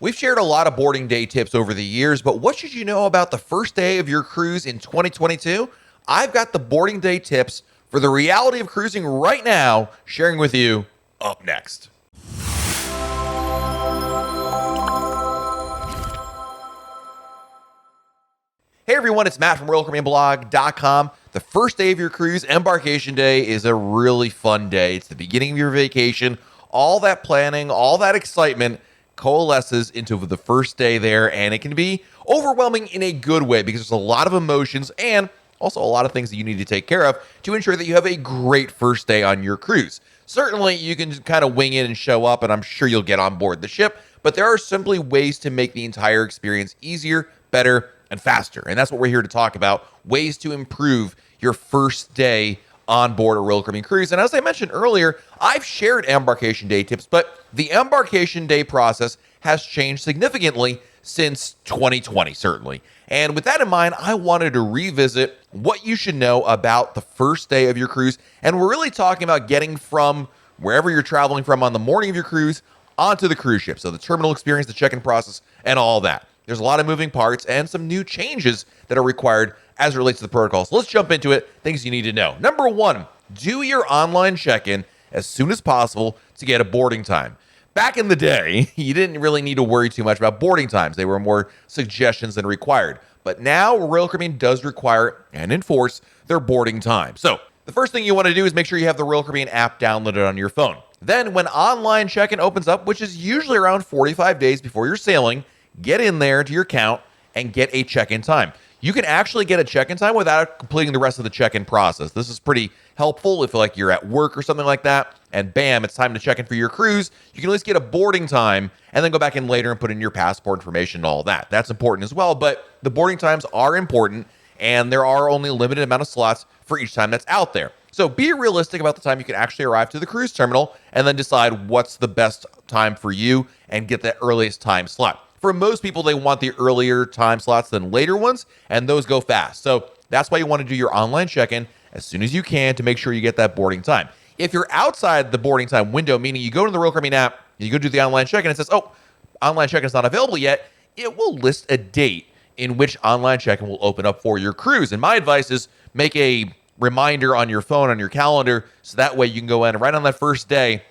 We've shared a lot of boarding day tips over the years, but what should you know about the first day of your cruise in 2022? I've got the boarding day tips for the reality of cruising right now, sharing with you up next. Hey everyone, it's Matt from RoyalCaribbeanBlog.com. The first day of your cruise, embarkation day, is a really fun day. It's the beginning of your vacation. All that planning, all that excitement coalesces into the first day there, and it can be overwhelming in a good way because there's a lot of emotions and also a lot of things that you need to take care of to ensure that you have a great first day on your cruise. Certainly, you can kind of wing it and show up, and I'm sure you'll get on board the ship, but there are simply ways to make the entire experience easier, better, and faster. And that's what we're here to talk about, ways to improve your first day on board a Royal Caribbean cruise. And as I mentioned earlier, I've shared embarkation day tips, but the embarkation day process has changed significantly since 2020, certainly. And with that in mind, I wanted to revisit what you should know about the first day of your cruise. And we're really talking about getting from wherever you're traveling from on the morning of your cruise onto the cruise ship. So the terminal experience, the check-in process, and all that. There's a lot of moving parts and some new changes that are required as it relates to the protocol. So let's jump into it. Things you need to know. Number one, do your online check-in as soon as possible to get a boarding time. Back in the day, you didn't really need to worry too much about boarding times. They were more suggestions than required. But now Royal Caribbean does require and enforce their boarding time. So the first thing you want to do is make sure you have the Royal Caribbean app downloaded on your phone. Then when online check-in opens up, which is usually around 45 days before you're sailing, get in there to your account and get a check-in time. You can actually get a check-in time without completing the rest of the check-in process. This is pretty helpful if like you're at work or something like that, and bam, it's time to check in for your cruise. You can at least get a boarding time and then go back in later and put in your passport information and all that. That's important as well, but the boarding times are important, and there are only a limited amount of slots for each time that's out there. So be realistic about the time you can actually arrive to the cruise terminal and then decide what's the best time for you and get the earliest time slot. For most people, they want the earlier time slots than later ones, and those go fast. So that's why you want to do your online check-in as soon as you can to make sure you get that boarding time. If you're outside the boarding time window, meaning you go to the Royal Caribbean app, you go do the online check-in, and it says, oh, online check-in is not available yet, it will list a date in which online check-in will open up for your cruise. And my advice is make a reminder on your phone, on your calendar, so that way you can go in right on that first day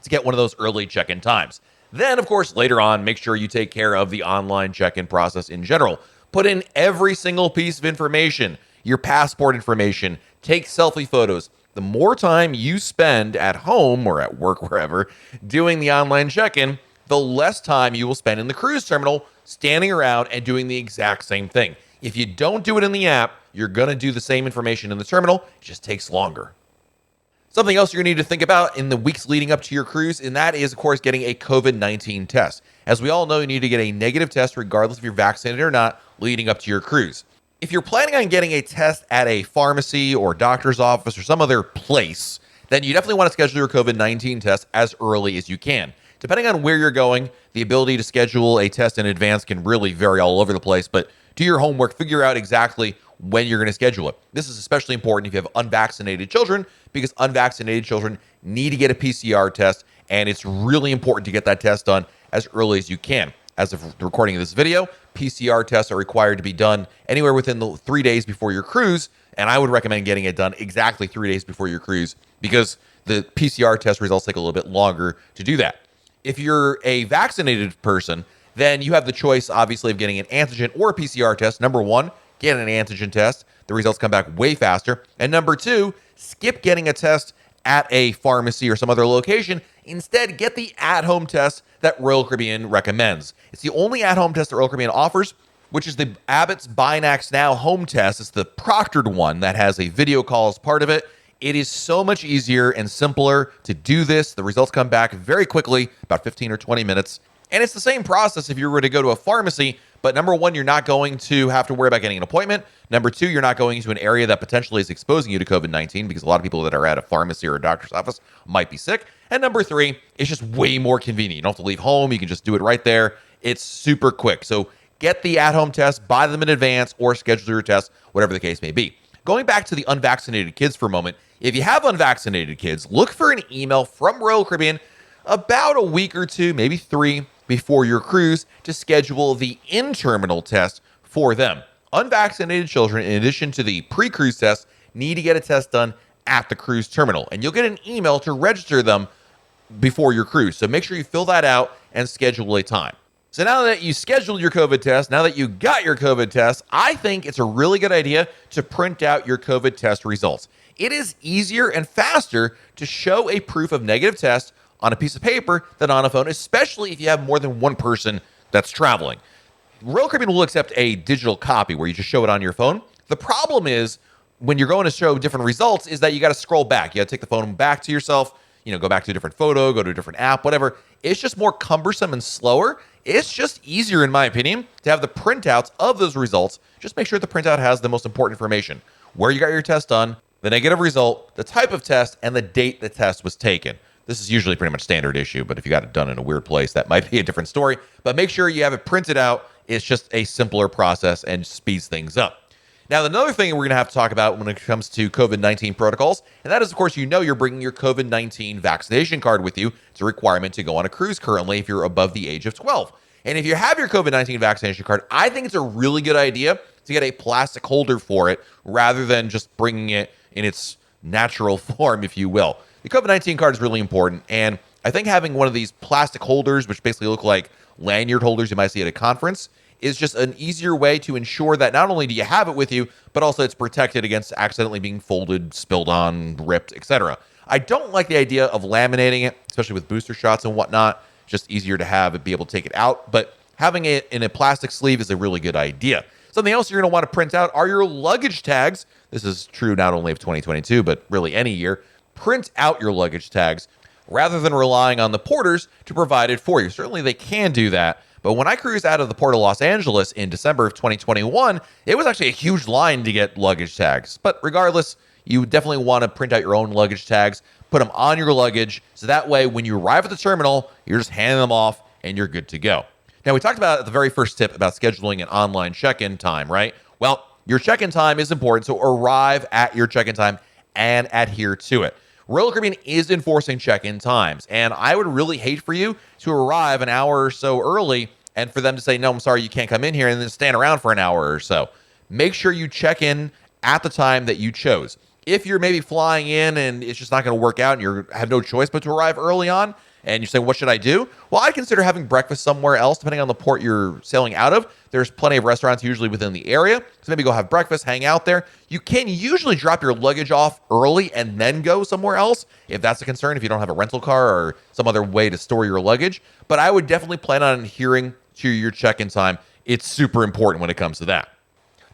to get one of those early check-in times. Then, of course, later on, make sure you take care of the online check-in process in general. Put in every single piece of information, your passport information, take selfie photos. The more time you spend at home or at work, wherever, doing the online check-in, the less time you will spend in the cruise terminal standing around and doing the exact same thing. If you don't do it in the app, you're going to do the same information in the terminal. It just takes longer. Something else you're going to need to think about in the weeks leading up to your cruise, and that is, of course, getting a COVID-19 test. As we all know, you need to get a negative test regardless if you're vaccinated or not leading up to your cruise. If you're planning on getting a test at a pharmacy or doctor's office or some other place, then you definitely want to schedule your COVID-19 test as early as you can. Depending on where you're going, the ability to schedule a test in advance can really vary all over the place, but do your homework, figure out exactly when you're going to schedule it. This is especially important if you have unvaccinated children, because unvaccinated children need to get a PCR test, and it's really important to get that test done as early as you can. As of the recording of this video, PCR tests are required to be done anywhere within the 3 days before your cruise, and I would recommend getting it done exactly 3 days before your cruise because the PCR test results take a little bit longer to do that. If you're a vaccinated person, then you have the choice, obviously, of getting an antigen or a PCR test. Number one, get an antigen test. The results come back way faster. And number two, skip getting a test at a pharmacy or some other location. Instead, get the at-home test that Royal Caribbean recommends. It's the only at-home test that Royal Caribbean offers, which is the Abbott's Binax Now home test. It's the proctored one that has a video call as part of it. It is so much easier and simpler to do this. The results come back very quickly, about 15 or 20 minutes. And it's the same process if you were to go to a pharmacy, but number one, you're not going to have to worry about getting an appointment. Number two, you're not going into an area that potentially is exposing you to COVID-19 because a lot of people that are at a pharmacy or a doctor's office might be sick. And number three, it's just way more convenient. You don't have to leave home. You can just do it right there. It's super quick. So get the at-home test, buy them in advance, or schedule your test, whatever the case may be. Going back to the unvaccinated kids for a moment, if you have unvaccinated kids, look for an email from Royal Caribbean about a week or two, maybe 3, before your cruise to schedule the in-terminal test for them. Unvaccinated children, in addition to the pre-cruise test, need to get a test done at the cruise terminal, and you'll get an email to register them before your cruise. So make sure you fill that out and schedule a time. So now that you scheduled your COVID test, now that you got your COVID test, I think it's a really good idea to print out your COVID test results. It is easier and faster to show a proof of negative test on a piece of paper than on a phone, especially if you have more than one person that's traveling. Royal Caribbean will accept a digital copy where you just show it on your phone. The problem is when you're going to show different results is that you got to scroll back. You got to take the phone back to yourself, go back to a different photo, go to a different app, whatever. It's just more cumbersome and slower. It's just easier, in my opinion, to have the printouts of those results. Just make sure the printout has the most important information: where you got your test done, the negative result, the type of test, and the date the test was taken. This is usually pretty much standard issue, but if you got it done in a weird place, that might be a different story. But make sure you have it printed out. It's just a simpler process and speeds things up. Now, another thing we're going to have to talk about when it comes to COVID-19 protocols, and that is, of course, you're bringing your COVID-19 vaccination card with you. It's a requirement to go on a cruise currently if you're above the age of 12. And if you have your COVID-19 vaccination card, I think it's a really good idea to get a plastic holder for it rather than just bringing it in its natural form, if you will. The COVID-19 card is really important, and I think having one of these plastic holders, which basically look like lanyard holders you might see at a conference, is just an easier way to ensure that not only do you have it with you, but also it's protected against accidentally being folded, spilled on, ripped, etc. I don't like the idea of laminating it, especially with booster shots and whatnot. Just easier to have it, be able to take it out, but having it in a plastic sleeve is a really good idea. Something else you're going to want to print out are your luggage tags. This is true not only of 2022, but really any year. Print out your luggage tags rather than relying on the porters to provide it for you. Certainly they can do that, but when I cruised out of the Port of Los Angeles in December of 2021, it was actually a huge line to get luggage tags. But regardless, you definitely want to print out your own luggage tags, put them on your luggage, so that way when you arrive at the terminal, you're just handing them off and you're good to go. Now, we talked about the very first tip about scheduling an online check-in time, right? Well, your check-in time is important, so arrive at your check-in time and adhere to it. Royal Caribbean is enforcing check-in times, and I would really hate for you to arrive an hour or so early and for them to say, no, I'm sorry, you can't come in here, and then stand around for an hour or so. Make sure you check in at the time that you chose. If you're maybe flying in and it's just not going to work out and you have no choice but to arrive early on, and you say, what should I do? Well, I'd consider having breakfast somewhere else, depending on the port you're sailing out of. There's plenty of restaurants usually within the area, so maybe go have breakfast, hang out there. You can usually drop your luggage off early and then go somewhere else, if that's a concern, if you don't have a rental car or some other way to store your luggage. But I would definitely plan on adhering to your check-in time. It's super important when it comes to that.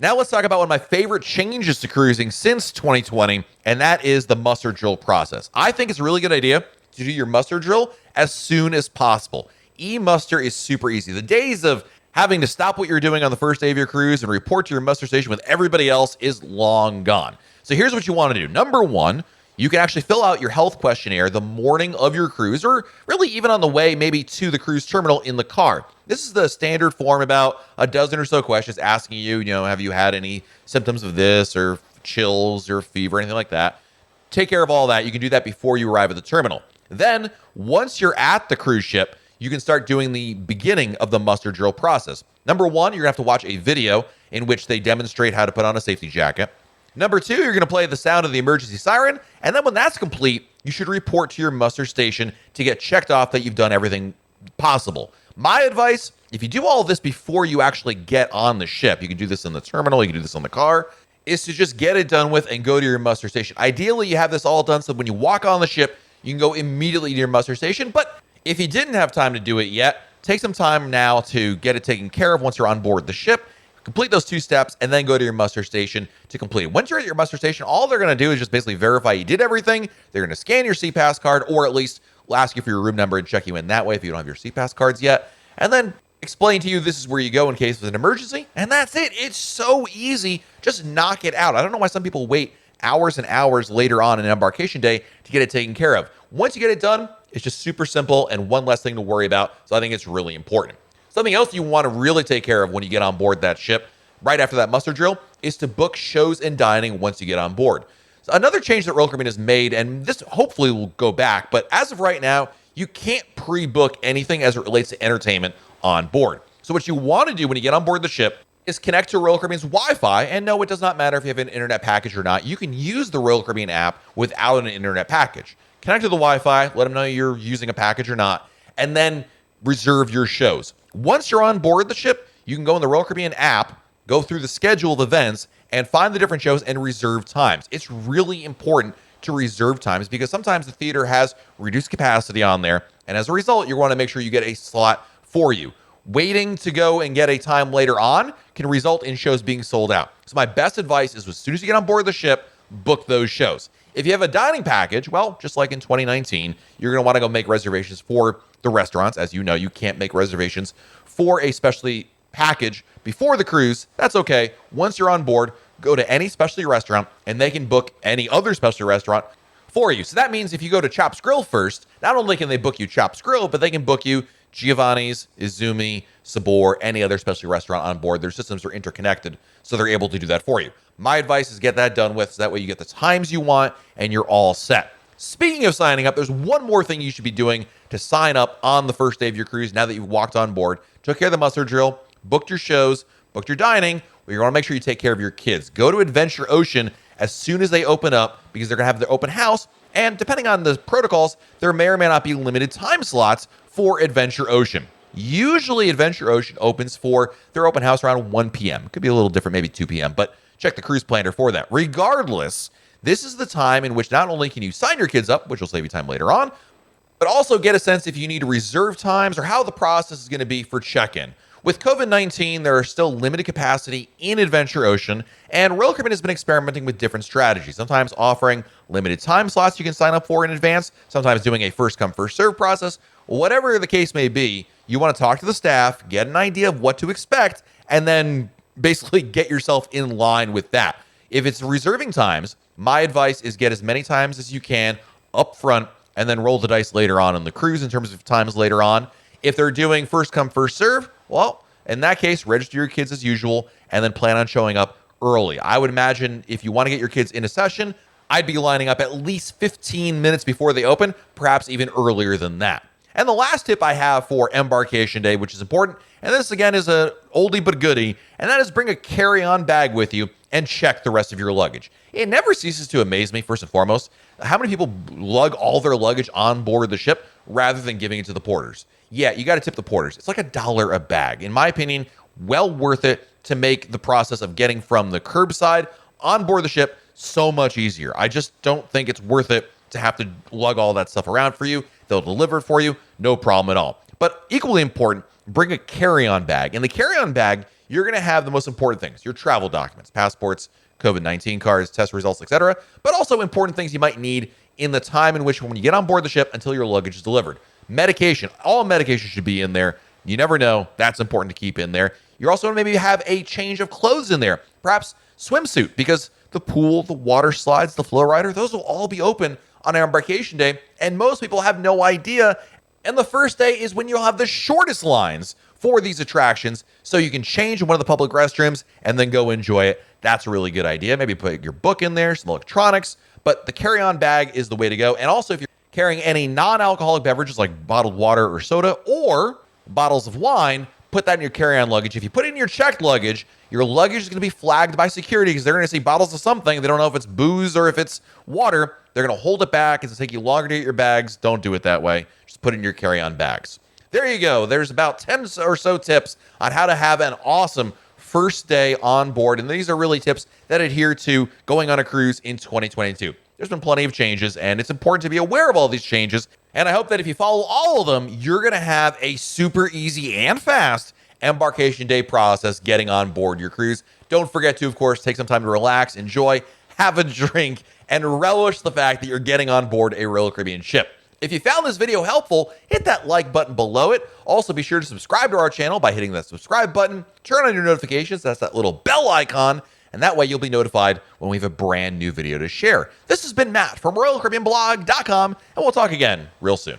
Now let's talk about one of my favorite changes to cruising since 2020, and that is the muster drill process. I think it's a really good idea to do your muster drill as soon as possible. E-muster is super easy. The days of having to stop what you're doing on the first day of your cruise and report to your muster station with everybody else is long gone. So here's what you want to do. Number one, you can actually fill out your health questionnaire the morning of your cruise, or really even on the way maybe to the cruise terminal in the car. This is the standard form, about a dozen or so questions asking you, have you had any symptoms of this or chills or fever, anything like that. Take care of all that. You can do that before you arrive at the terminal. Then, once you're at the cruise ship, you can start doing the beginning of the muster drill process. Number one, you're going to have to watch a video in which they demonstrate how to put on a safety jacket. Number two, you're going to play the sound of the emergency siren. And then when that's complete, you should report to your muster station to get checked off that you've done everything possible. My advice, if you do all of this before you actually get on the ship, you can do this in the terminal, you can do this on the car, is to just get it done with and go to your muster station. Ideally, you have this all done so when you walk on the ship, you can go immediately to your muster station. But if you didn't have time to do it yet, take some time now to get it taken care of once you're on board the ship. Complete those two steps and then go to your muster station to complete it. Once you're at your muster station, all they're going to do is just basically verify you did everything. They're going to scan your CPAS card, or at least ask you for your room number and check you in that way if you don't have your CPAS cards yet. And then explain to you this is where you go in case of an emergency. And that's it. It's so easy. Just knock it out. I don't know why some people wait hours and hours later on in embarkation day to get it taken care of. Once you get it done, it's just super simple and one less thing to worry about. So I think it's really important. Something else you want to really take care of when you get on board that ship right after that muster drill is to book shows and dining once you get on board. So another change that Royal Caribbean has made, and this hopefully will go back, but as of right now, You can't pre-book anything as it relates to entertainment on board. So what you want to do when you get on board the ship is connect to Royal Caribbean's Wi-Fi. And no, it does not matter if you have an internet package or not. You can use the Royal Caribbean app without an internet package. Connect to the Wi-Fi, let them know you're using a package or not, and then reserve your shows. Once you're on board the ship, you can go in the Royal Caribbean app, go through the schedule of events, and find the different shows and reserve times. It's really important to reserve times because sometimes the theater has reduced capacity on there, and as a result, you want to make sure you get a slot for you. Waiting to go and get a time later on can result in shows being sold out. So my best advice is as soon as you get on board the ship, book those shows. If you have a dining package, well, just like in 2019, you're going to want to go make reservations for the restaurants. As you know, you can't make reservations for a specialty package before the cruise. That's okay. Once you're on board, go to any specialty restaurant and they can book any other specialty restaurant for you. So that means if you go to Chops Grill first, not only can they book you Chops Grill, but they can book you Giovanni's, Izumi, Sabor, any other specialty restaurant on board. Their systems are interconnected, so they're able to do that for you. My advice is get that done with, so that way you get the times you want and you're all set. Speaking of signing up, there's one more thing you should be doing to sign up on the first day of your cruise now that you've walked on board, took care of the muster drill, booked your shows, booked your dining. Well, you want to make sure you take care of your kids. Go to Adventure Ocean as soon as they open up because they're going to have their open house. And depending on the protocols, there may or may not be limited time slots for Adventure Ocean. Usually Adventure Ocean opens for their open house around 1 p.m. Could be a little different, maybe 2 p.m., but check the cruise planner for that. Regardless, this is the time in which not only can you sign your kids up, which will save you time later on, but also get a sense if you need to reserve times or how the process is going to be for check-in. With COVID-19, there are still limited capacity in Adventure Ocean, and Royal Caribbean has been experimenting with different strategies, sometimes offering limited time slots you can sign up for in advance, sometimes doing a first-come, first-served process. Whatever the case may be, you want to talk to the staff, get an idea of what to expect, and then basically get yourself in line with that. If it's reserving times, my advice is get as many times as you can up front and then roll the dice later on in the cruise in terms of times later on. If they're doing first come, first serve, well, in that case, register your kids as usual and then plan on showing up early. I would imagine if you want to get your kids in a session, I'd be lining up at least 15 minutes before they open, perhaps even earlier than that. And the last tip I have for embarkation day, which is important, and this again is a oldie but goodie, and that is bring a carry-on bag with you and check the rest of your luggage. It never ceases to amaze me, first and foremost, how many people lug all their luggage on board the ship rather than giving it to the porters. Yeah, you got to tip the porters. It's like $1 a bag. In my opinion, well worth it to make the process of getting from the curbside on board the ship so much easier. I just don't think it's worth it to have to lug all that stuff around for you. They'll deliver it for you, no problem at all. But equally important, bring a carry-on bag. In the carry-on bag, you're going to have the most important things, your travel documents, passports, COVID-19 cards, test results, etc., but also important things you might need in the time in which when you get on board the ship until your luggage is delivered. Medication, all medication should be in there. You never know, that's important to keep in there. You're also going to maybe have a change of clothes in there, perhaps swimsuit, because the pool, the water slides, the flow rider, those will all be open on embarkation day, and most people have no idea. And the first day is when you'll have the shortest lines for these attractions, so you can change in one of the public restrooms and then go enjoy it. That's a really good idea. Maybe put your book in there, some electronics, but the carry-on bag is the way to go. And also, if you're carrying any non-alcoholic beverages like bottled water or soda or bottles of wine, put that in your carry-on luggage. If you put it in your checked luggage, your luggage is going to be flagged by security because they're going to see bottles of something. They don't know if it's booze or if it's water. They're going to hold it back. It's going to take you longer to get your bags. Don't do it that way. Just put it in your carry-on bags. There you go. There's about 10 or so tips on how to have an awesome first day on board. And these are really tips that adhere to going on a cruise in 2022. There's been plenty of changes, and it's important to be aware of all these changes. And I hope that if you follow all of them, you're going to have a super easy and fast embarkation day process getting on board your cruise. Don't forget to, of course, take some time to relax, enjoy, have a drink, and relish the fact that you're getting on board a Royal Caribbean ship. If you found this video helpful, hit that like button below it. Also, be sure to subscribe to our channel by hitting that subscribe button. Turn on your notifications. That's that little bell icon. And that way you'll be notified when we have a brand new video to share. This has been Matt from RoyalCaribbeanBlog.com, and we'll talk again real soon.